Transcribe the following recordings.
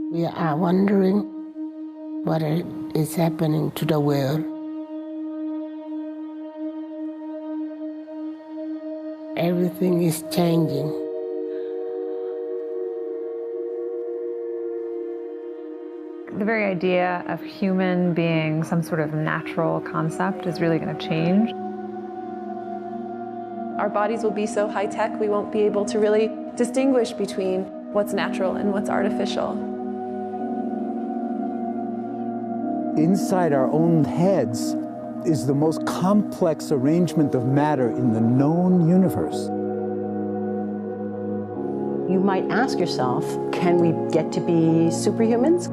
We are wondering what is happening to the world. Everything is changing. The very idea of human being some sort of natural concept is really going to change. Our bodies will be so high-tech, we won't be able to really distinguish between what's natural and what's artificial. Inside our own heads is the most complex arrangement of matter in the known universe. You might ask yourself, can we get to be superhumans?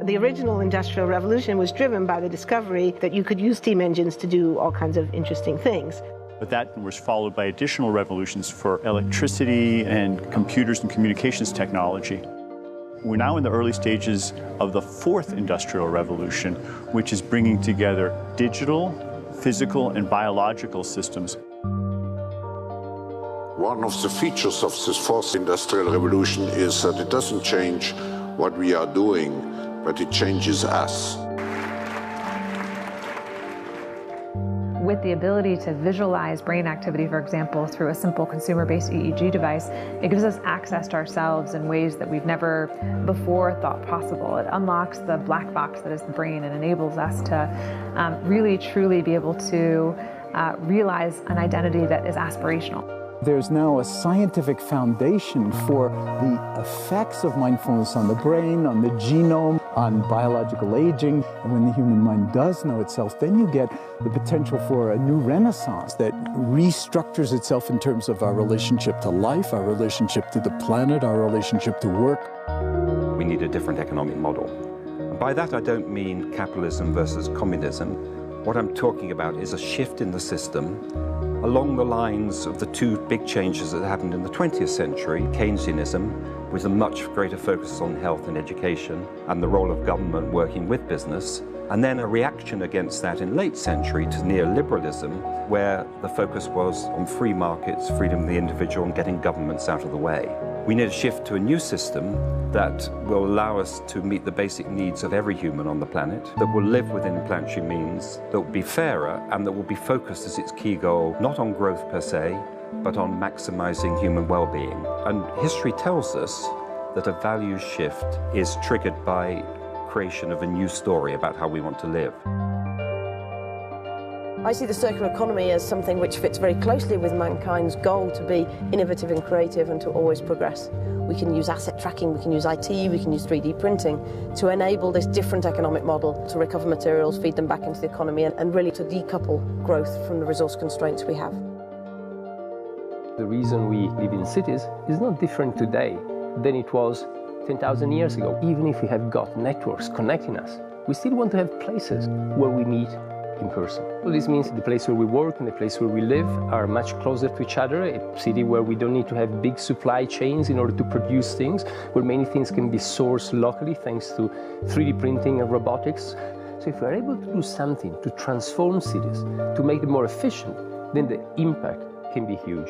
The original Industrial Revolution was driven by the discovery that you could use steam engines to do all kinds of interesting things. But that was followed by additional revolutions for electricity and computers and communications technology. We're now in the early stages of the fourth Industrial Revolution, which is bringing together digital, physical, and biological systems. One of the features of this fourth Industrial Revolution is that it doesn't change what we are doing, but it changes us. With the ability to visualize brain activity, for example, through a simple consumer-based EEG device, it gives us access to ourselves in ways that we've never before thought possible. It unlocks the black box that is the brain and enables us to really, truly be able to realize an identity that is aspirational. There's now a scientific foundation for the effects of mindfulness on the brain, on the genome, on biological aging. And when the human mind does know itself, then you get the potential for a new renaissance that restructures itself in terms of our relationship to life, our relationship to the planet, our relationship to work. We need a different economic model. And by that, I don't mean capitalism versus communism. What I'm talking about is a shift in the system along the lines of the two big changes that happened in the 20th century, Keynesianism, with a much greater focus on health and education and the role of government working with business, and then a reaction against that in late century to neoliberalism, where the focus was on free markets, freedom of the individual, and getting governments out of the way. We need a shift to a new system that will allow us to meet the basic needs of every human on the planet, that will live within planetary means, that will be fairer, and that will be focused as its key goal, not on growth per se, but on maximizing human well-being. And history tells us that a values shift is triggered by creation of a new story about how we want to live. I see the circular economy as something which fits very closely with mankind's goal to be innovative and creative and to always progress. We can use asset tracking, we can use IT, we can use 3D printing to enable this different economic model to recover materials, feed them back into the economy, and really to decouple growth from the resource constraints we have. The reason we live in cities is not different today than it was 10,000 years ago. Even if we have got networks connecting us, we still want to have places where we meet in person. So this means the place where we work and the place where we live are much closer to each other, a city where we don't need to have big supply chains in order to produce things, where many things can be sourced locally thanks to 3D printing and robotics. So if we're able to do something to transform cities, to make them more efficient, then the impact can be huge.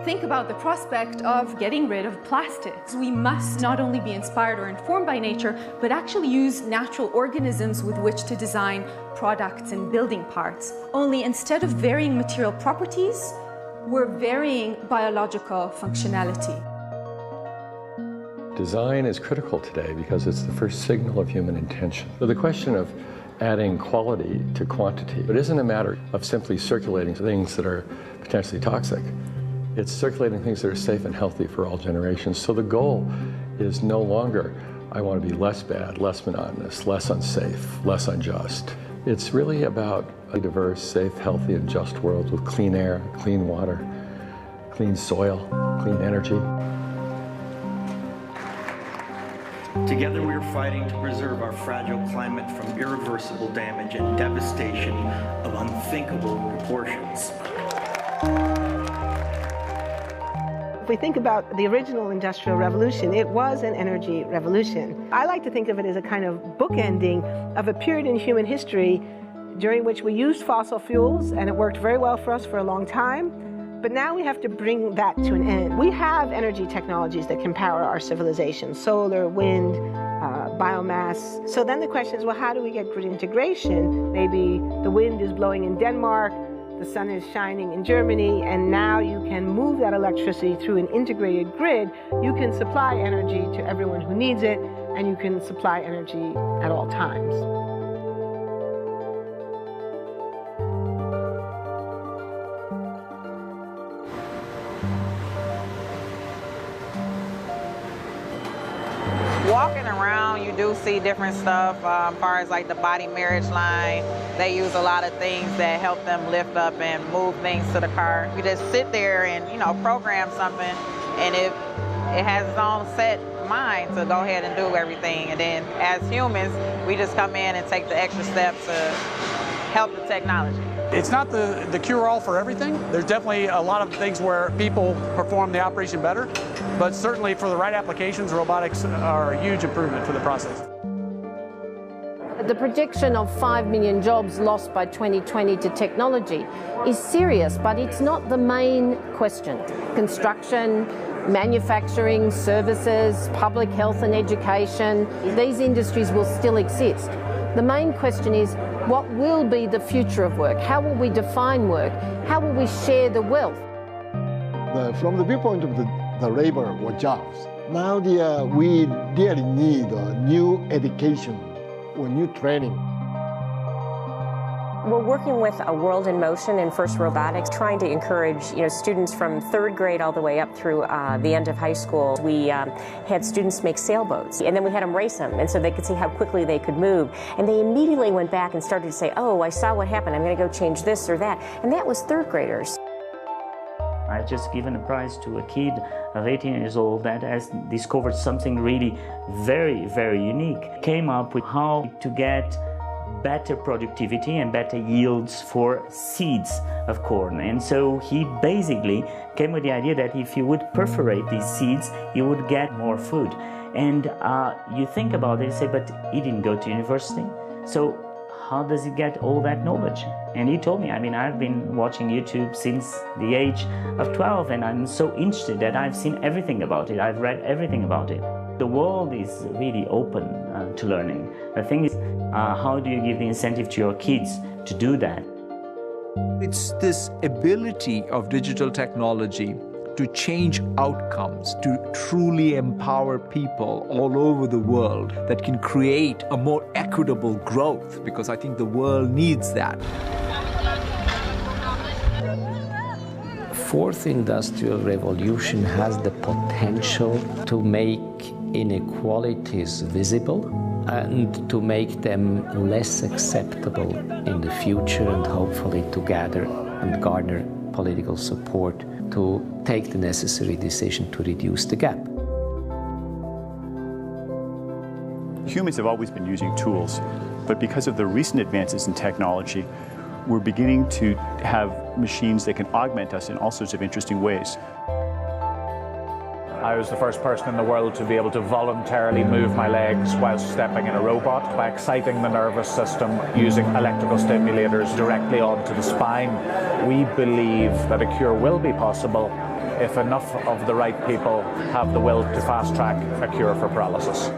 Think about the prospect of getting rid of plastics. We must not only be inspired or informed by nature, but actually use natural organisms with which to design products and building parts. Only instead of varying material properties, we're varying biological functionality. Design is critical today because it's the first signal of human intention. So the question of adding quality to quantity, it isn't a matter of simply circulating things that are potentially toxic. It's circulating things that are safe and healthy for all generations. So the goal is no longer, I want to be less bad, less monotonous, less unsafe, less unjust. It's really about a diverse, safe, healthy, and just world with clean air, clean water, clean soil, clean energy. Together we are fighting to preserve our fragile climate from irreversible damage and devastation of unthinkable proportions. If we think about the original Industrial Revolution, it was an energy revolution. I like to think of it as a kind of bookending of a period in human history during which we used fossil fuels, and it worked very well for us for a long time. But now we have to bring that to an end. We have energy technologies that can power our civilization: solar, wind, biomass. So then the question is, well, how do we get grid integration? Maybe the wind is blowing in Denmark, the sun is shining in Germany, and now you can move that electricity through an integrated grid. You can supply energy to everyone who needs it, and you can supply energy at all times. Walking around, you do see different stuff as far as like the body marriage line. They use a lot of things that help them lift up and move things to the car. You just sit there and, program something, and it has its own set mind to go ahead and do everything. And then as humans, we just come in and take the extra steps to help the technology. It's not the cure-all for everything. There's definitely a lot of things where people perform the operation better, but certainly for the right applications, robotics are a huge improvement for the process. The prediction of 5 million jobs lost by 2020 to technology is serious, but it's not the main question. Construction, manufacturing, services, public health and education, these industries will still exist. The main question is, what will be the future of work? How will we define work? How will we share the wealth? From the viewpoint of the labor or jobs, now we really need new education or new training. We're working with a World in Motion and First Robotics, trying to encourage students from 3rd grade all the way up through the end of high school. We had students make sailboats, and then we had them race them, and so they could see how quickly they could move. And they immediately went back and started to say, oh, I saw what happened, I'm going to go change this or that. And that was 3rd graders. I've just given a prize to a kid of 18 years old that has discovered something really very, very unique. Came up with how to get better productivity and better yields for seeds of corn. And so he basically came with the idea that if you would perforate these seeds, you would get more food. And you think about it and say, but he didn't go to university. So how does he get all that knowledge? And he told me, I've been watching YouTube since the age of 12, and I'm so interested that I've seen everything about it. I've read everything about it. The world is really open to learning. The thing is, how do you give the incentive to your kids to do that? It's this ability of digital technology to change outcomes, to truly empower people all over the world that can create a more equitable growth, because I think the world needs that. Fourth industrial revolution has the potential to make inequalities visible and to make them less acceptable in the future, and hopefully to gather and garner political support to take the necessary decision to reduce the gap. Humans have always been using tools, but because of the recent advances in technology, we're beginning to have machines that can augment us in all sorts of interesting ways. I was the first person in the world to be able to voluntarily move my legs whilst stepping in a robot by exciting the nervous system using electrical stimulators directly onto the spine. We believe that a cure will be possible if enough of the right people have the will to fast-track a cure for paralysis.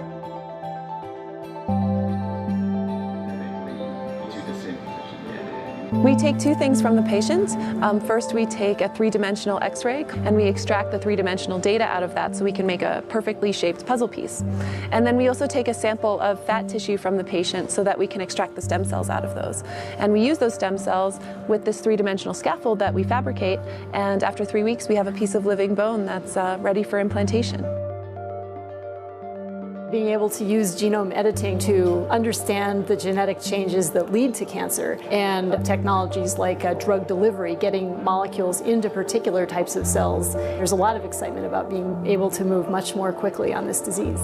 We take two things from the patient. First, we take a three-dimensional X-ray, and we extract the three-dimensional data out of that so we can make a perfectly shaped puzzle piece. And then we also take a sample of fat tissue from the patient so that we can extract the stem cells out of those. And we use those stem cells with this three-dimensional scaffold that we fabricate, and after 3 weeks, we have a piece of living bone that's ready for implantation. Being able to use genome editing to understand the genetic changes that lead to cancer, and technologies like drug delivery, getting molecules into particular types of cells. There's a lot of excitement about being able to move much more quickly on this disease.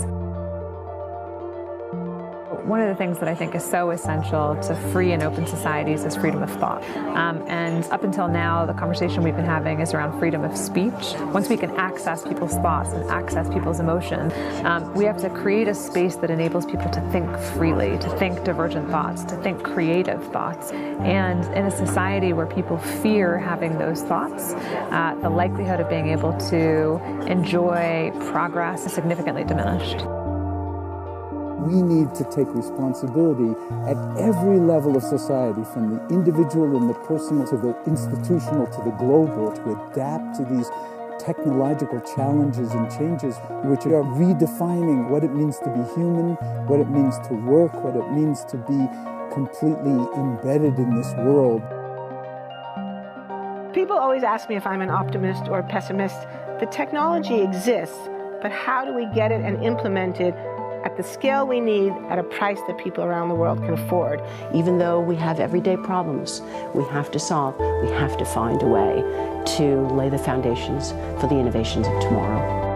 One of the things that I think is so essential to free and open societies is freedom of thought. And up until now, the conversation we've been having is around freedom of speech. Once we can access people's thoughts and access people's emotion, we have to create a space that enables people to think freely, to think divergent thoughts, to think creative thoughts. And in a society where people fear having those thoughts, the likelihood of being able to enjoy progress is significantly diminished. We need to take responsibility at every level of society, from the individual and the personal to the institutional to the global, to adapt to these technological challenges and changes which are redefining what it means to be human, what it means to work, what it means to be completely embedded in this world. People always ask me if I'm an optimist or a pessimist. The technology exists, but how do we get it and implement it at the scale we need at a price that people around the world can afford? Even though we have everyday problems we have to solve, we have to find a way to lay the foundations for the innovations of tomorrow.